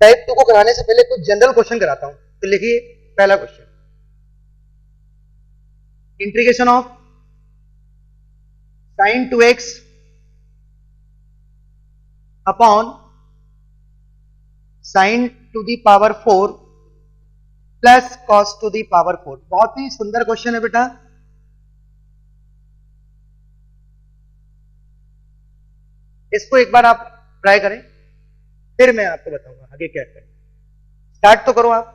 Type 2 को कराने से पहले कुछ जनरल क्वेश्चन कराता हूं। तो लिखिए पहला question, integration of sin 2x upon sin to the power 4 plus cos to the power 4। बहुत ही सुंदर क्वेश्चन है बेटा। इसको एक बार आप ट्राई करें, फिर मैं आपको बताऊंगा आगे क्या करें। स्टार्ट तो करो आप।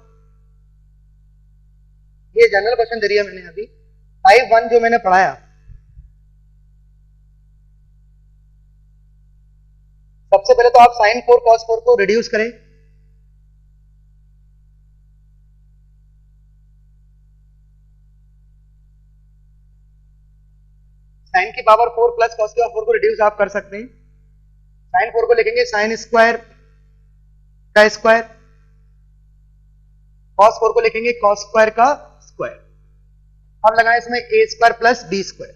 ये जनरल क्वेश्चन दे दिया मैंने अभी, 5.1 जो मैंने पढ़ाया। सबसे पहले तो आप sin 4 cos 4 को रिड्यूस करें। sin की पावर 4 प्लस cos की पावर 4 को रिड्यूस आप कर सकते हैं। sin 4 को लिखेंगे sin स्क्वायर का स्क्वायर, cos 4 को लिखेंगे cos स्क्वायर का स्क्वायर। अब लगाएं इसमें a square plus b square.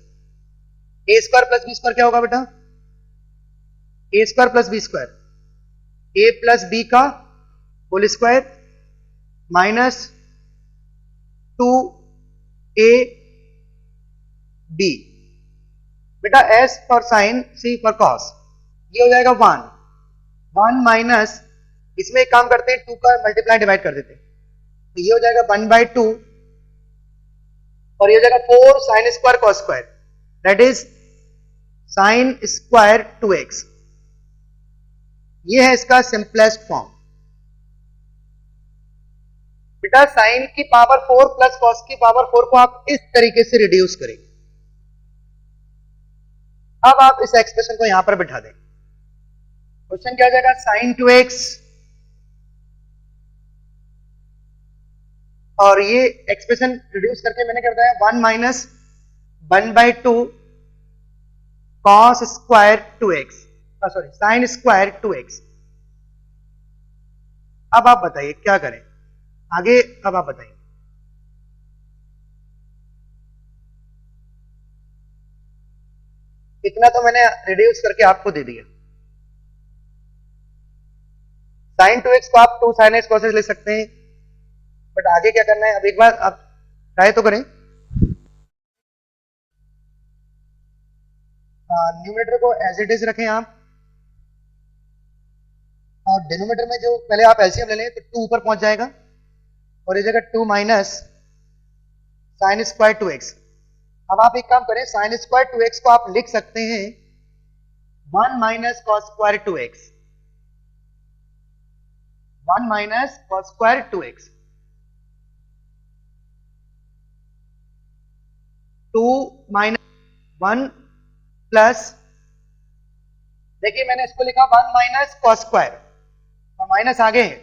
a square plus b square क्या होगा बेटा? a square plus b square, a plus b का होल स्क्वायर माइनस 2ab। बेटा s for sine, c for cos, ये हो जाएगा 1 माइनस, इसमें एक काम करते हैं 2 का मल्टीप्लाई डिवाइड कर देते हैं, तो ये हो जाएगा 1/2 और ये हो जाएगा 4 sine square cos square, that is sine square 2x। ये है इसका सिंपलेस्ट फॉर्म। बेटा साइन की पावर 4 प्लस कॉस की पावर 4 को आप इस तरीके से रिड्यूस करेंगे। अब आप इस एक्सप्रेशन को यहां पर बिठा दें। क्वेश्चन क्या हो जाएगा? साइन 2x और ये एक्सप्रेशन रिड्यूस करके मैंने क्या बताया, 1 minus 1/2 cos square 2x, sorry sine square 2x। अब आप बताइए क्या करें आगे। अब आप बताइए, इतना तो मैंने रिड्यूस करके आपको दे दिया। साइन 2x को आप 2 sin x cos x ले सकते हैं, बट आगे क्या करना है अब एक बार आप ट्राई तो करें। न्यूमरेटर को एज इट इज रखें आप, और डिनोमिनेटर में जो पहले आप एलसीएम ले लें तो 2 ऊपर पहुंच जाएगा और इस जगह 2 माइनस साइन स्क्वायर 2x। अब आप एक काम करें, साइन स्क्वायर 2x को आप लिख सकते हैं 1 minus cos square 2x, 1 minus cos square 2x, 2 minus 1 plus, देखिए मैंने इसको लिखा 1 माइनस कॉस स्क्वायर और माइनस आगे है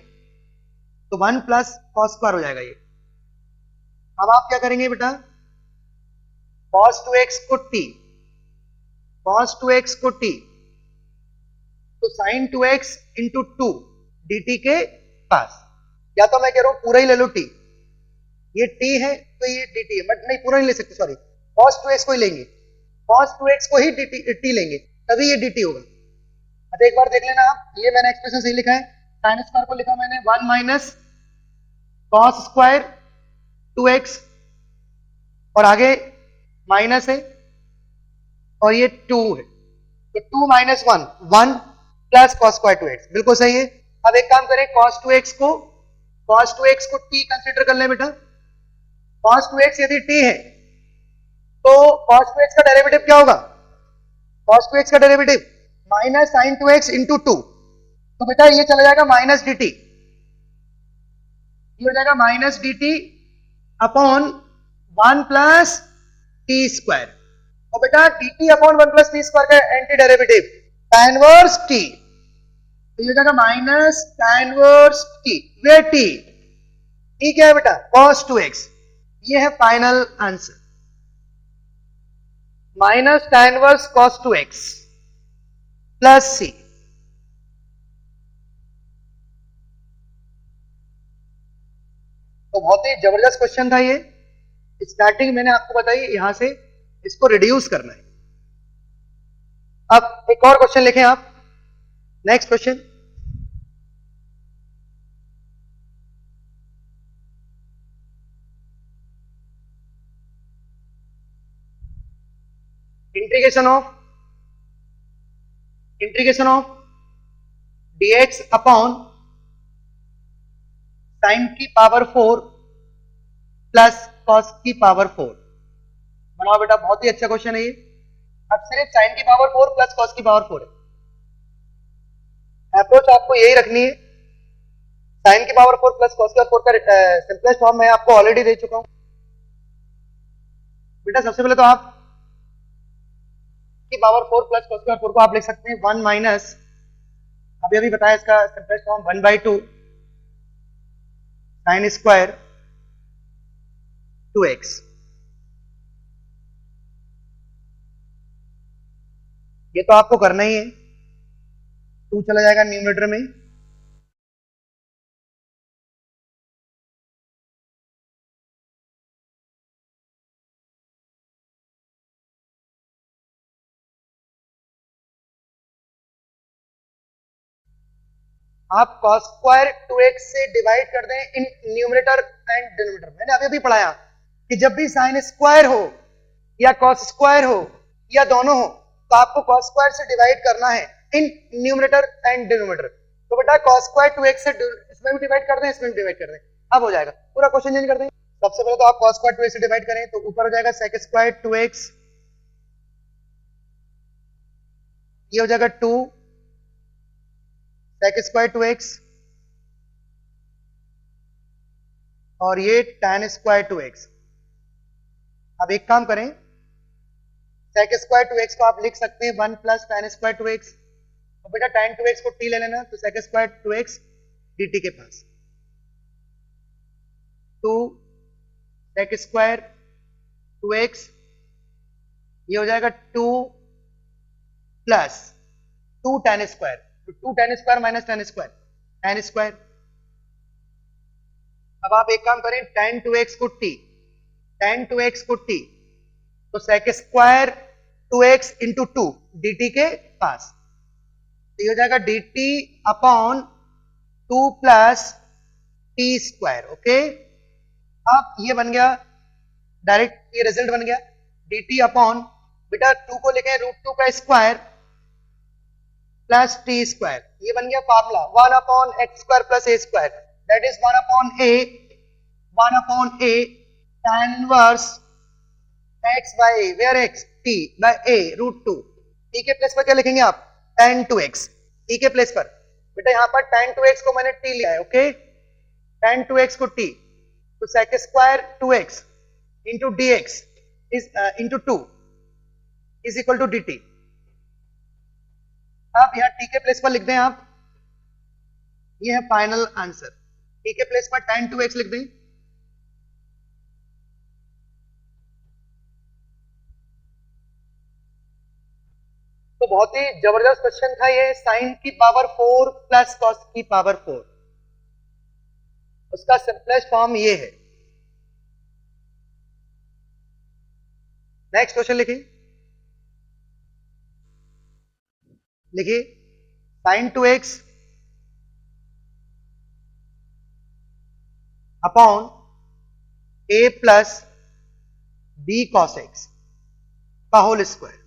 तो 1 प्लस कॉस स्क्वायर हो जाएगा ये। अब आप क्या करेंगे बेटा, cos 2x को t, cos 2x को t तो sin 2x इंटू 2 dt के पास, या तो मैं कह रहा हूं पूरा ही ले लो t, ये t है तो ये dt है, बट नहीं पूरा नहीं ले सकते, सॉरी cos 2x को ही लेंगे, cos 2x को ही t लेंगे तभी ये dt होगा। अच्छा एक बार देख लेना आप, ये मैंने एक्सप्रेशन सही लिखा है। साइन स्क्वायर को लिखा मैंने 1 माइनस कॉस स्क्वायर 2x और आगे माइनस है और ये 2 है तो 2 minus 1 plus cos square 2x, बिल्कुल सही है। अब एक काम करें, cos 2x को t कंसीडर कर लें बेटा। cos 2x यदि t है तो cos 2x का डेरिवेटिव क्या होगा? cos 2x का derivative minus sign 2x into 2, तो बेटा ये चला जाएगा माइनस dt, ये हो जाएगा minus dt upon 1 plus t square, और बेटा dt upon 1 plus t square का anti derivative tan inverse t, तो ये हो जाएगा माइनस tan इनवर्स t, वे t क्या है बेटा? cos 2x। ये है final answer, minus tan inverse cos 2x plus c। तो बहुत ही जबरदस्त क्वेश्चन था ये। स्टार्टिंग मैंने आपको बताई, यहां से इसको रिड्यूस करना है। अब एक और क्वेश्चन लिखें आप, next question. Integration of dx upon sine की पावर 4 प्लस कॉस की पावर 4। बनाओ बेटा, बहुत ही अच्छा क्वेश्चन है ये। अब सिर्फ साइन की पावर 4 प्लस कॉस की पावर 4 है। अप्रोच आपको यही रखनी है। साइन की पावर 4 प्लस कॉस की पावर 4 का सिंपलेस्ट फॉर्म मैं आपको ऑलरेडी दे चुका हूं। बेटा सबसे पहले तो आप की पावर 4 प्लस कॉस की पावर 4 को आप लिख सकते हैं 1 माइनस, अभी अभी बताया इसका simplest form 1/2 sine square 2x। ये तो आपको करना ही है, 2 चला जाएगा न्यूमरेटर में। आप cos स्क्वायर 2x से डिवाइड कर दें इन न्यूमरेटर एंड डिनोमिनेटर। मैंने अभी अभी पढ़ाया कि जब भी साइन स्क्वायर हो या cos स्क्वायर हो या दोनों हो तो आपको cos स्क्वायर से डिवाइड करना है इन न्यूमरेटर एंड डिनोमिनेटर। तो बेटा cos स्क्वायर 2x से इसमें भी डिवाइड कर दें, इसमें भी डिवाइड कर दें, अब हो जाएगा। पूरा क्वेश्चन चेंज कर दें। सबसे पहले तो आप cos स्क्वायर 2x से डिवाइड करें तो ऊपर हो जाएगा sec स्क्वायर 2x, ये हो जाएगा 2 sec स्क्वायर 2x और ये tan स्क्वायर 2x। अब एक काम करें, sec स्क्वायर 2x को आप लिख सकते हैं 1 प्लस tan स्क्वायर 2x, और बेटा tan 2x को t ले लेना, तो sec स्क्वायर 2x dt के पास 2 sec स्क्वायर 2x, ये हो जाएगा 2 plus 2 tan square, 2 tan square minus tan square tan square. अब आप एक काम करें, tan 2x को t, tan 2x को t, तो sec square 2x into 2 dt के पास, तो ये हो जाएगा dt upon 2 plus t square. Okay, अब ये बन गया डायरेक्ट, ये रिजल्ट बन गया dt अपॉन, बेटा 2 को लिखें √2 का स्क्वायर प्लस टी स्क्वायर, ये बन गया formula 1 upon x square plus a square, that is 1 upon a tan inverse x by a, where x t by a √2। t के प्लेस पर क्या लिखेंगे आप, tan 2x, t के प्लेस पर। बेटा यहां पर tan 2x को मैंने t लिया है, ओके, tan 2x को t, तो sec square 2x into dx is into 2 is equal to dt। आप यहां t के प्लेस पर लिख दें आप, ये है फाइनल आंसर। t के प्लेस पर tan 2x लिख दें, तो बहुत ही जबरदस्त क्वेश्चन था ये। साइन की पावर 4 प्लस कॉस की पावर 4, उसका सिंपलेस्ट फॉर्म ये है। नेक्स्ट क्वेश्चन लिखिए sine 2x upon a plus b cos x का होल स्क्वायर।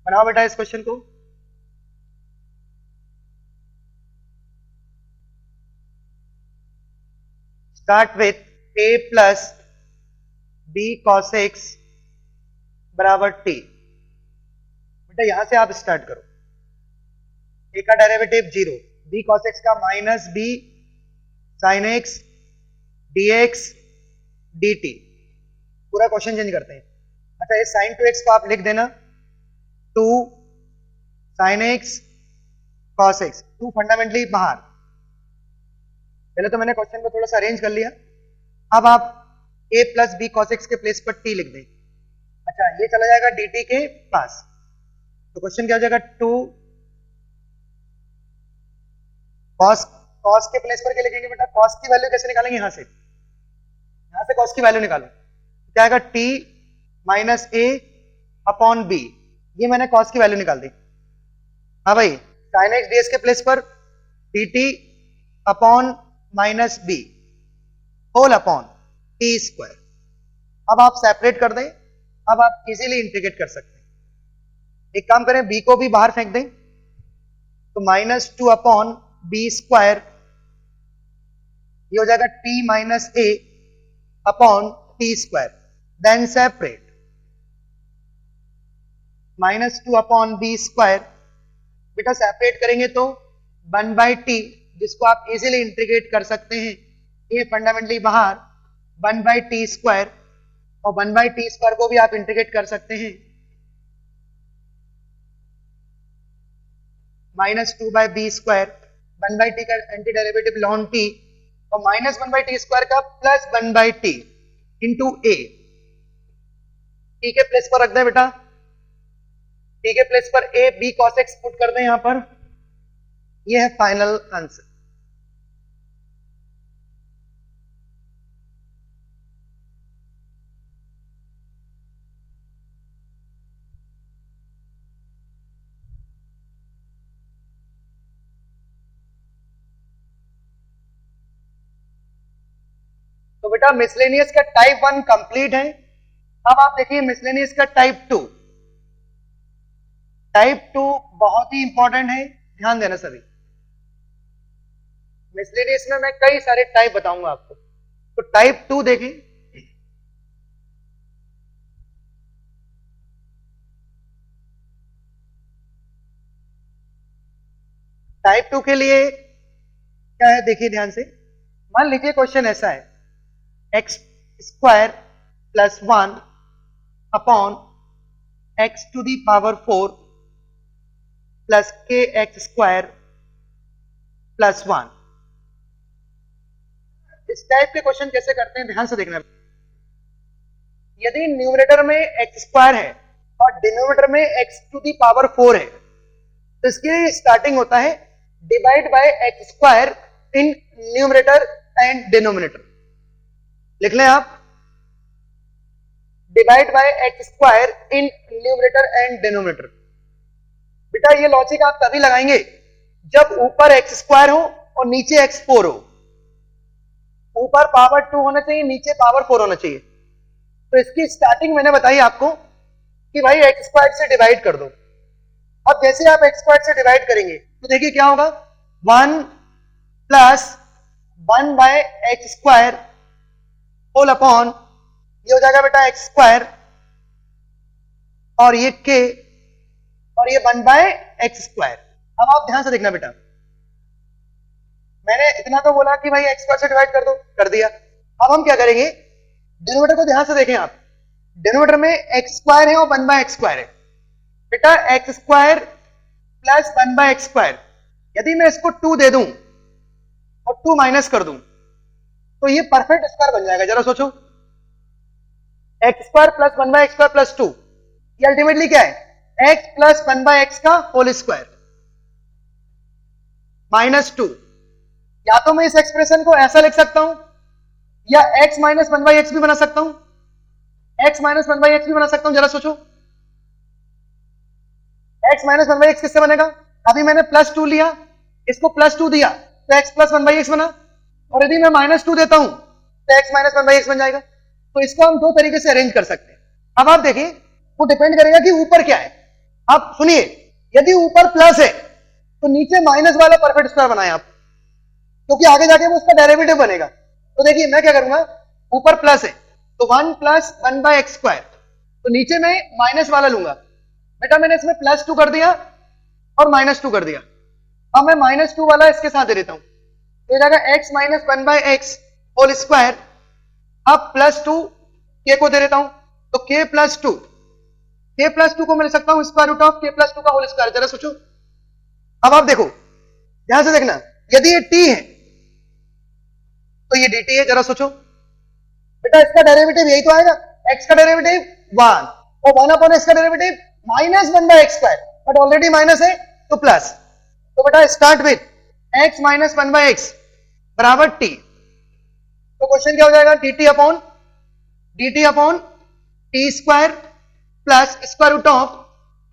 बनाओ बेटा इस क्वेश्चन को। Start with a plus b cos x बराबर t। बेटा यहां से आप स्टार्ट करो, a का डेरिवेटिव 0, b cos x का minus b sin x dx dt। पूरा क्वेश्चन चेंज करते हैं। अच्छा, ये sin 2x को आप लिख देना 2 sin x cos x, 2 fundamentally बाहर। पहले तो मैंने क्वेश्चन को थोड़ा सा अरेंज कर लिया। अब आप a plus B cos x के प्लेस पर t लिख दें। अच्छा, ये चला जाएगा dt के पास, तो क्वेश्चन क्या हो जाएगा 2 cos के प्लेस पर क्या लिखेंगे बेटा, cos की वैल्यू कैसे निकालेंगे, यहां से cos की वैल्यू निकालो, क्या आएगा t minus a upon b, ये मैंने cos की वैल्यू निकाल दी। हाँ भाई, sin x ds के प्लेस पर dt upon minus b whole upon t square. अब आप सेपरेट कर दें, अब आप इजीली इंटीग्रेट कर सकते हैं। एक काम करें, b को भी बाहर फेंक दें, तो -2 अपॉन बी स्क्वायर, ये हो जाएगा t minus a upon T square, then separate -2 upon b square, बेटा सेपरेट करेंगे तो 1/t, जिसको आप इजीली इंटीग्रेट कर सकते हैं, ये फंडामेंटली बाहर 1/t स्क्वायर, और 1/t स्क्वायर को भी आप इंटीग्रेट कर सकते हैं -2/b स्क्वायर, 1/t का एंटी डेरिवेटिव ln t, और -1/t स्क्वायर का plus 1/t into a, T के प्लेस पर रख दें बेटा, टी के प्लेस पर a B cos x put कर दें यहां पर, ये है फाइनल आंसर। तो बेटा मिसलेनियस का टाइप 1 कंप्लीट है। अब आप देखिए मिसलेनियस का टाइप 2। टाइप 2 बहुत ही इंपॉर्टेंट है, ध्यान देना सभी। मिसलेनियस में मैं कई सारे टाइप बताऊंगा आपको। तो टाइप 2 देखें, टाइप 2 के लिए क्या है देखिए ध्यान से। मान लीजिए क्वेश्चन ऐसा है, x square plus 1 upon x to the power 4 plus k x square plus 1। इस टाइप के क्वेश्चन कैसे करते हैं ध्यान से देखना। यदि न्यूमरेटर में एक्स स्क्वायर है और डिनोमिनेटर में एक्स टू दी पावर 4 है, तो इसकी स्टार्टिंग होता है divide by x square in numerator and denominator. लिख लें आप, divide by x square in numerator and denominator. बेटा ये लॉजिक आप तभी लगाएंगे जब ऊपर एक्स स्क्वायर हो और नीचे एक्स 4 हो। ऊपर पावर 2 होना चाहिए, नीचे पावर 4 होना चाहिए। तो इसकी स्टार्टिंग मैंने बताई आपको कि भाई एक्स स्क्वायर से डिवाइड कर दो। अब जैसे आप एक्स स्क्वायर से डिवाइड करेंगे तो देखिए क्या होगा, 1 plus 1 by x square whole upon, ये हो जाएगा बेटा एक्स स्क्वायर, और ये के, और ये 1 बाय एक्स स्क्वायर। अब आप ध्यान से देखना बेटा, मैंने इतना तो बोला कि भाई एक्स स्क्वायर से डिवाइड कर दो, कर दिया। अब हम क्या करेंगे, डिनोमिनेटर को ध्यान से देखें आप। डिनोमिनेटर में एक्स स्क्वायर है और 1 बाय एक्स स्क्वायर है। बेटा x square plus 1 by x square, यदि मैं इसको 2 दे दूं और 2 माइनस कर दूं तो ये परफेक्ट स्क्वायर बन जाएगा। जरा सोचो, x square plus 1 by x square plus 2, ये अल्टीमेटली क्या है, एक्स प्लस 1 बाय एक्स का होल स्क्वायर माइनस 2। या तो मैं इस एक्सप्रेशन को ऐसा लिख सकता हूं, या x माइनस 1 बाई एक्स भी बना सकता हूं, x माइनस 1 बाई एक्स भी बना सकता हूं। जरा सोचो, x माइनस 1 बाई एक्स किससे बनेगा, अभी मैंने प्लस 2 लिया, इसको प्लस 2 दिया तो x प्लस 1 बाई एक्स बना, और यदि मैं माइनस 2 देता हूं तो x माइनस 1 बाई एक्स बन जाएगा। तो इसको हम दो तरीके से अरेंज कर सकते हैं। अब आप देखिए, वो डिपेंड करेगा कि ऊपर क्या है। आप सुनिए, यदि ऊपर प्लस है तो नीचे माइनस वाला परफेक्ट स्क्वायर बनाए आप, क्योंकि आगे जाके वो उसका डेरिवेटिव बनेगा। तो देखिए मैं क्या करूंगा, ऊपर प्लस है तो 1 प्लस 1 बाय एक्स स्क्वायर, तो नीचे मैं माइनस वाला लूंगा। बेटा मैंने इसमें प्लस 2 कर दिया और माइनस 2 कर दिया। अब मैं माइनस 2 वाला इसके साथ दे देता हूं, तो जाएगा x minus 1 by x whole square. अब प्लस 2 के को दे देता हूं, तो के प्लस 2, के प्लस 2 को मैं ले सकता हूं square root of k plus 2 का होल स्क्वायर। जरा सोचो, अब आप देखो, ध्यान से देखना, यदि ये t है तो ये dt है। जरा सोचो बेटा, इसका डेरिवेटिव यही तो आएगा, x का डेरिवेटिव 1 और 1 अपॉन x का derivative minus 1 by x square, but already minus है तो प्लस। तो बेटा start with x minus 1 by x बराबर t। तो क्वेश्चन क्या हो जाएगा, dt upon T square plus square root of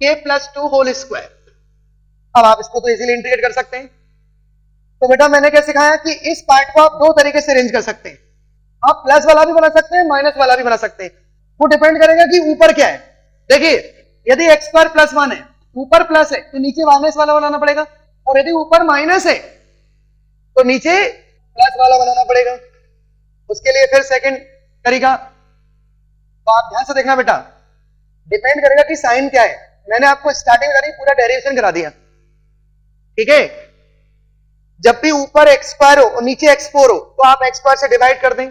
k plus 2 whole square. अब आप इसको तो इजीली इंटीग्रेट कर सकते हैं। तो बेटा मैंने क्या सिखाया कि इस पार्ट को आप दो तरीके से अरेंज कर सकते हैं। आप प्लस वाला भी बना सकते हैं, माइनस वाला भी बना सकते हैं, वो डिपेंड करेगा कि ऊपर क्या है। देखिए यदि एक्स स्क्वायर प्लस 1 है, ऊपर प्लस है, तो नीचे माइनस वाला बनाना पड़ेगा, और यदि ऊपर माइनस है तो नीचे प्लस वाला बनाना पड़ेगा। उसके लिए फिर सेकंड तरीका, तो आप ध्यान से देखना बेटा, डिपेंड करेगा कि साइन क्या है। मैंने आपको स्टार्टिंग में पूरा डेरिवेशन करा दिया, ठीक है। जब भी ऊपर एक्स स्क्वायर हो और नीचे एक्स 4 हो तो आप एक्स स्क्वायर से डिवाइड कर दें।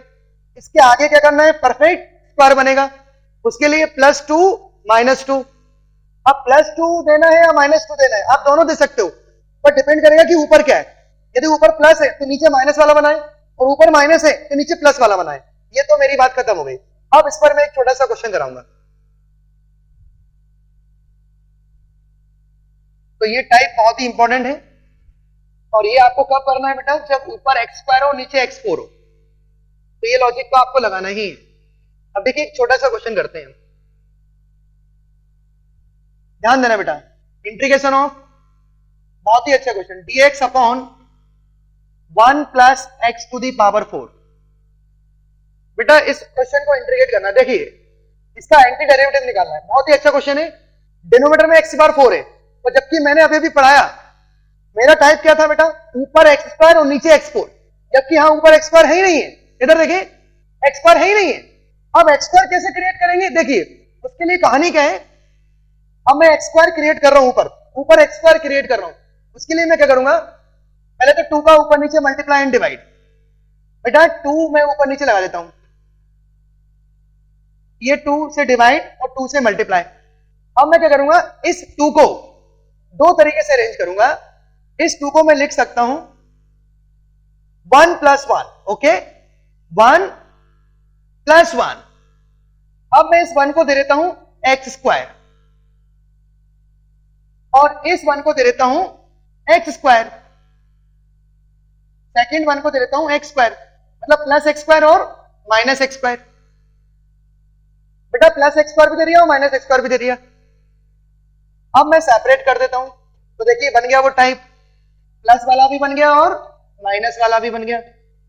इसके आगे क्या करना है, परफेक्ट स्क्वायर बनेगा। उसके लिए +2 -2, अब +2 देना है या -2 देना है, आप दोनों दे सकते हो, पर डिपेंड करेगा कि ऊपर क्या है। यदि ऊपर प्लस है तो नीचे माइनस वाला बनाए, और ऊपर माइनस है तो नीचे प्लस वाला बनाए। ये तो मेरी बात खत्म हो गई। अब इस पर मैं एक छोटा सा क्वेश्चन कराऊंगा। तो ये टाइप बहुत ही इंपॉर्टेंट है, और ये आपको कब करना है बेटा, जब ऊपर एक्स स्क्वायर हो नीचे एक्स 4 हो। तो ये लॉजिक को आपको लगाना ही है। अब देखिए एक छोटा सा क्वेश्चन करते हैं, ध्यान देना बेटा, इंटीग्रेशन ऑफ, बहुत ही अच्छा क्वेश्चन, dx अपॉन 1 + x⁴। बेटा इस क्वेश्चन को इंटीग्रेट करना, देखिए इसका एंटी डेरिवेटिव निकालना है। बहुत ही अच्छा क्वेश्चन है। डिनोमिनेटर में x⁴ है, और जबकि मैंने अभी भी पढ़ाया, मेरा टाइप क्या था बेटा, ऊपर x² और नीचे x4, जबकि यहां ऊपर x² है ही नहीं है। इधर देखिए x² है ही नहीं है। अब x² कैसे क्रिएट करेंगे, देखिए उसके लिए कहानी क्या है। अब मैं x² क्रिएट कर रहा हूं, ऊपर x² क्रिएट कर रहा हूं। उसके लिए मैं क्या करूंगा, पहले तो 2 का ऊपर नीचे मल्टीप्लाई एंड डिवाइड। बेटा 2 मैं ऊपर नीचे लगा देता हूं, ये 2 से डिवाइड और 2 से मल्टीप्लाई। अब मैं क्या करूंगा, इस 2 को दो तरीके से अरेंज करूंगा। इस 2 को मैं लिख सकता हूं 1 + 1, ओके, 1 + 1। अब मैं इस 1 को दे देता हूं x², और इस 1 को दे देता हूं x², सेकंड 1 को दे देता हूं x², मतलब +x² और -x²। बेटा +x² भी दे दिया और -x² भी दे दिया। अब मैं सेपरेट कर देता हूं, तो देखिए बन गया वो टाइप, प्लस वाला भी बन गया और माइनस वाला भी बन गया।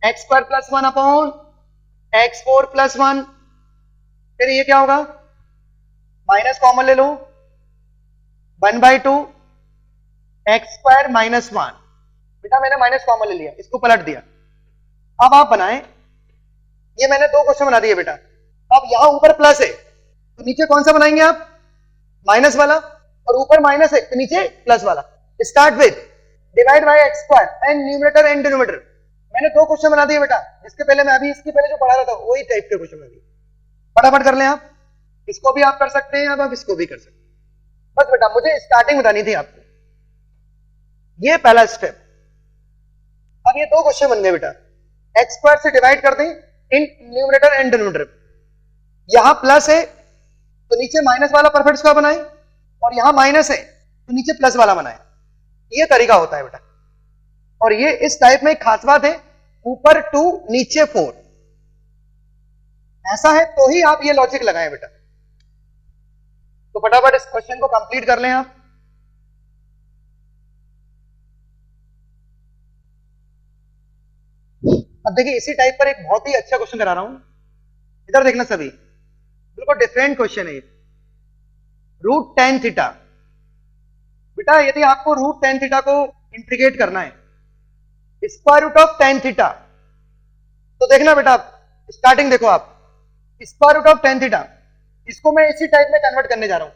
x² + 1 upon x4 + 1। फिर ये क्या होगा, माइनस कॉमन ले लो, 1/2 x² - 1। बेटा मैंने माइनस कॉमन ले लिया, इसको पलट दिया। अब आप बनाएं, ये मैंने 2 क्वेश्चन बना दिए बेटा। अब यहां ऊपर प्लस है तो नीचे कौन सा बनाएंगे आप, माइनस वाला, और ऊपर माइनस है तो नीचे प्लस वाला। Start with divide by x² and numerator and denominator. मैंने 2 क्वेश्चन बना दिए बेटा, जिसके पहले मैं अभी इसके पहले जो पढ़ा रहा था वही टाइप के क्वेश्चन बना दिए। फटाफट कर लें आप, इसको भी आप कर सकते हैं, अब आप इसको भी कर सकते हैं। बस बेटा मुझे स्टार्टिंग बतानी थी आपको, ये पहला स्टेप। अब ये 2 क्वेश्चन बन गए बेटा, x² से डिवाइड कर दें इन न्यूमरेटर एंड डिनोमिनेटर। यहां प्लस है तो नीचे माइनस वाला परफेक्ट स्क्वायर बनाए, और यहां माइनस है तो नीचे प्लस वाला बनाए। ये तरीका होता है बेटा, और ये इस टाइप में एक खास बात है, ऊपर 2 नीचे 4, ऐसा है तो ही आप ये लॉजिक लगाएं बेटा। तो फटाफट इस क्वेश्चन को कंप्लीट कर लें आप। अब देखिए इसी टाइप पर एक बहुत ही अच्छा क्वेश्चन करा रहा हूं, इधर देखना सभी, बिल्कुल डिफरेंट क्वेश्चन है। √tan theta. बेटा यदि आपको √tan थीटा को इंटीग्रेट करना है, √tan थीटा, तो देखना बेटा स्टार्टिंग देखो आप, √tan थीटा, इसको मैं इसी टाइप में कन्वर्ट करने जा रहा हूं।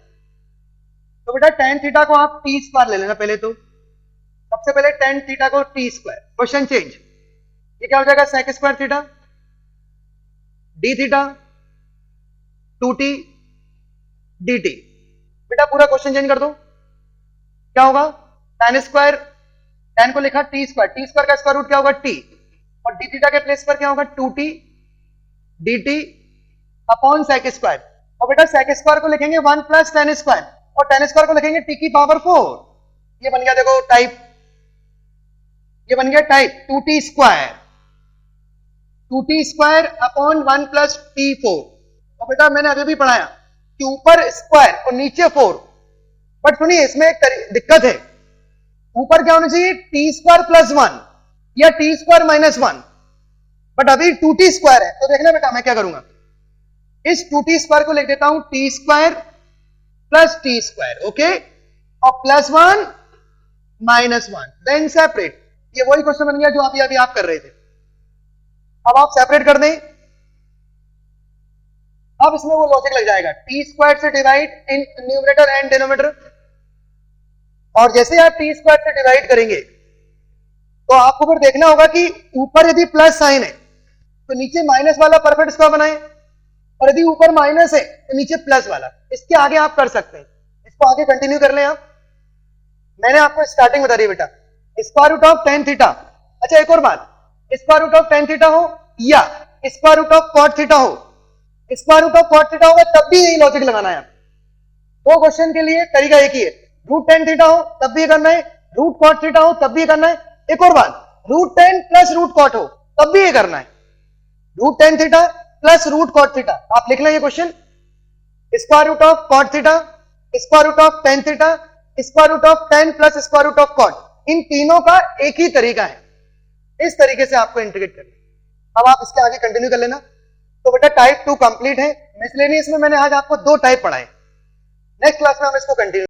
तो बेटा tan थीटा को आप t² ले लेना। पहले तो सबसे पहले tan थीटा को t², क्वेश्चन चेंज, ये क्या हो जाएगा, sec² theta d theta 2t dt। बेटा पूरा क्वेश्चन चेंज कर दो, क्या होगा, tan², tan को लिखा t², t² का स्क्वायर रूट क्या होगा t, और d थीटा के प्लेस पर क्या होगा 2t dt अपॉन sec²। और बेटा sec² को लिखेंगे 1 + tan², और tan² को लिखेंगे t⁴। ये बन गया देखो टाइप, ये बन गया टाइप 2t² अपॉन 1 + t4। और बेटा मैंने अभी भी पढ़ाया कि ऊपर स्क्वायर और नीचे 4, बट सुनिए इसमें एक दिक्कत है, ऊपर क्या होना चाहिए t² + 1 या t² - 1। बट अभी 2t² है, तो देखना बेटा मैं क्या करूंगा, इस 2t² को लिख देता हूं t² प्लस t², ओके, और +1 -1 देन सेपरेट। ये वही क्वेश्चन बन गया जो अभी आप कर रहे थे। अब आप सेपरेट कर दें, अब इसमें वो लॉजिक लग जाएगा, t² से divide in numerator and denominator, और जैसे आप t² से डिवाइड करेंगे तो आपको फिर देखना होगा कि ऊपर यदि प्लस साइन है तो नीचे माइनस वाला परफेक्ट स्क्वायर बनाएं, और यदि ऊपर माइनस है तो नीचे प्लस वाला। इसके आगे आप कर सकते हैं, इसको आगे कंटिन्यू कर लें आप। मैंने आपको स्टार्टिंग बता दी बेटा, square root of tan theta. अच्छा एक और बात, square root of tan theta हो या square root of cot theta हो, square root of cot theta होगा तब भी यही लॉजिक लगाना है। दो क्वेश्चन के लिए तरीका एक ही है, रूट tan थीटा हो तब भी करना है, रूट cot थीटा हो तब भी करना है। एक और बात, root tan plus root cot हो तब भी ये करना है, root tan theta plus root cot theta. आप लिख लें ये question, square root of cot theta, square root of tan theta, square root of tan plus square root of cot, इन तीनों का एक ही तरीका है, इस तरीके से आपको इंटीग्रेट करना। अब आप इसके आगे कंटिन्यू कर लेना। तो बेटा टाइप 2 कंप्लीट है। मिसलेनियस में मैंने आज आपको 2 टाइप पढ़ाए, नेक्स्ट क्लास में हम इसको कंटिन्यू